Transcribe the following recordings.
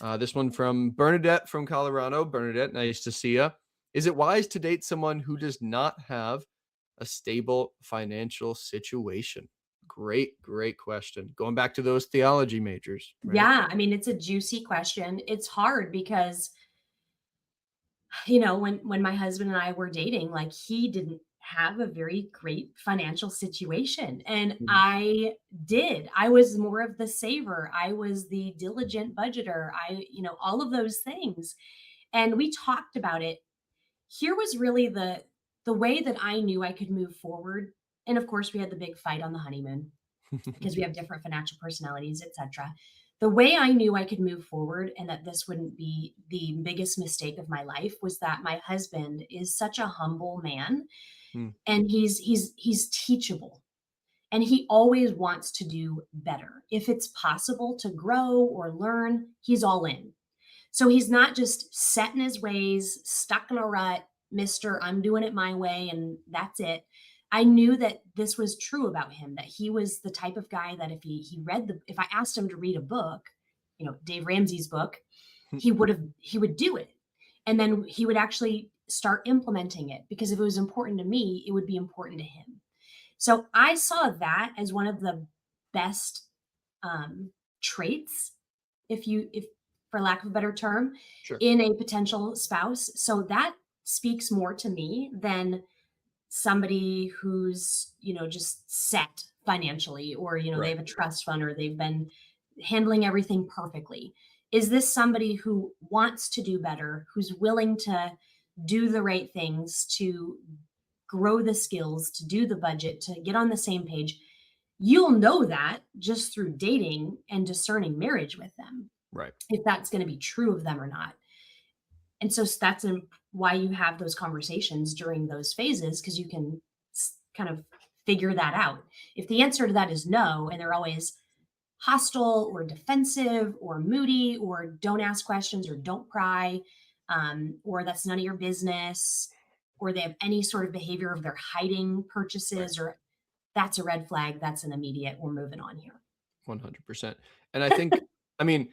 This one from Bernadette from Colorado. Bernadette, nice to see you. Is it wise to date someone who does not have a stable financial situation? Great question. Going back to those theology majors, right? Yeah, I mean, it's a juicy question. It's hard because, when my husband and I were dating, like, he didn't have a very great financial situation, and Mhm. I did. I was more of the saver. I was the diligent budgeter. All of those things. And we talked about it. Here was really the way that I knew I could move forward. And of course, we had the big fight on the honeymoon because we have different financial personalities, etc. The way I knew I could move forward and that this wouldn't be the biggest mistake of my life was that my husband is such a humble man, Mm, and he's teachable, and he always wants to do better. If it's possible to grow or learn, he's all in. So he's not just set in his ways, stuck in a rut, Mr. I'm doing it my way and that's it. I knew that this was true about him, that he was the type of guy that if I asked him to read a book, Dave Ramsey's book, he would do it. And then he would actually start implementing it because if it was important to me, it would be important to him. So I saw that as one of the best traits, if for lack of a better term, sure. in a potential spouse. So that speaks more to me than somebody who's, just set financially, or, they Right. have a trust fund, or they've been handling everything perfectly. Is this somebody who wants to do better, who's willing to do the right things, to grow the skills, to do the budget, to get on the same page? You'll know that just through dating and discerning marriage with them, Right. if that's going to be true of them or not. And so that's why you have those conversations during those phases, because you can kind of figure that out. If the answer to that is no, and they're always hostile or defensive or moody or don't ask questions or don't pry, or that's none of your business, or they have any sort of behavior of they're hiding Right. purchases, or that's a red flag. That's an immediate, we're moving on here. 100%. And I think, I mean,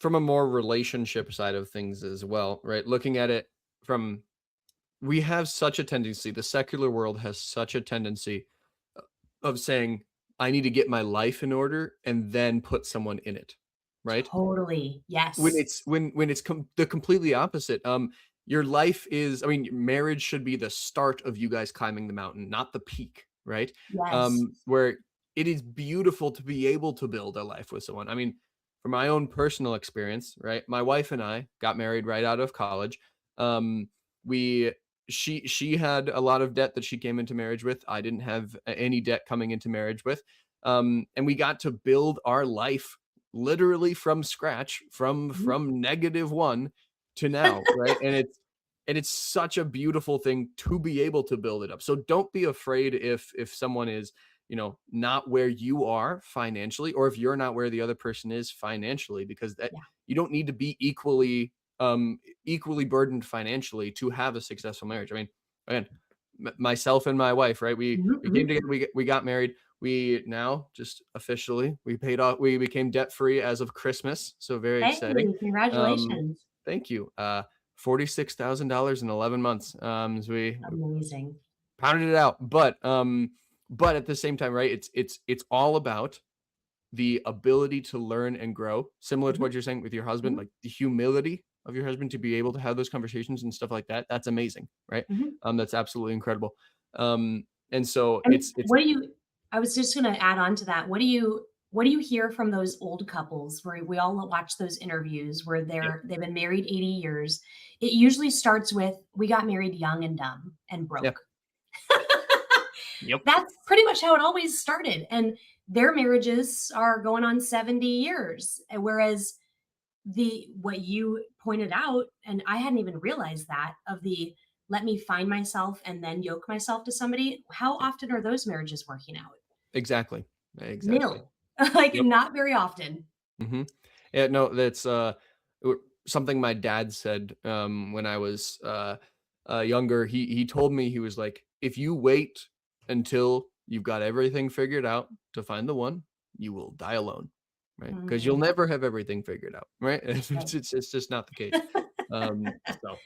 from a more relationship side of things as well, right? Looking at it from, we have such a tendency, the secular world has such a tendency of saying, I need to get my life in order and then put someone in it, right? Totally. When Yes. it's when it's the completely opposite. Your life is, I mean, marriage should be the start of you guys climbing the mountain, not the peak, right? Yes. Where it is beautiful to be able to build a life with someone. I mean, from my own personal experience, right? My wife and I got married right out of college. We she had a lot of debt that she came into marriage with. I didn't have any debt coming into marriage with. And we got to build our life literally from scratch, from Mhm. -1 to now, right? And it's such a beautiful thing to be able to build it up. So don't be afraid if someone is, not where you are financially, or if you're not where the other person is financially, because that, Yeah. you don't need to be equally burdened financially to have a successful marriage. I mean, again, myself and my wife, right? Mhm, We came mhm. together, we got married. We now just officially, we paid off, we became debt free as of Christmas, so very Hey, exciting. Um, congratulations. thank you. $46,000 in 11 months. So we Amazing. pounded it out, but at the same time, right? It's all about the ability to learn and grow, similar to Mhm, what you're saying with your husband, mhm, like the humility of your husband to be able to have those conversations and stuff like that. That's amazing, right? mhm. That's absolutely incredible. And so And it's what do you I was just gonna add on to that. What do you hear from those old couples where we all watch those interviews where Yep. they've been married 80 years? It usually starts with, "We got married young and dumb and Yeah. broke." Yep. That's pretty much how it always started, and their marriages are going on 70 years, and whereas what you pointed out, and I hadn't even realized that, of the let me find myself and then yoke myself to somebody. How Yep. often are those marriages working out? Exactly. Exactly. Nil. Like, Yep. not very often. Mhm. Yeah, no, that's, something my dad said, when I was, younger. He told me, he was like, "If you wait until you've got everything figured out to find the one, you will die alone." right? Because you'll Mhm. never have everything figured out, right? Right. It's just not the case. So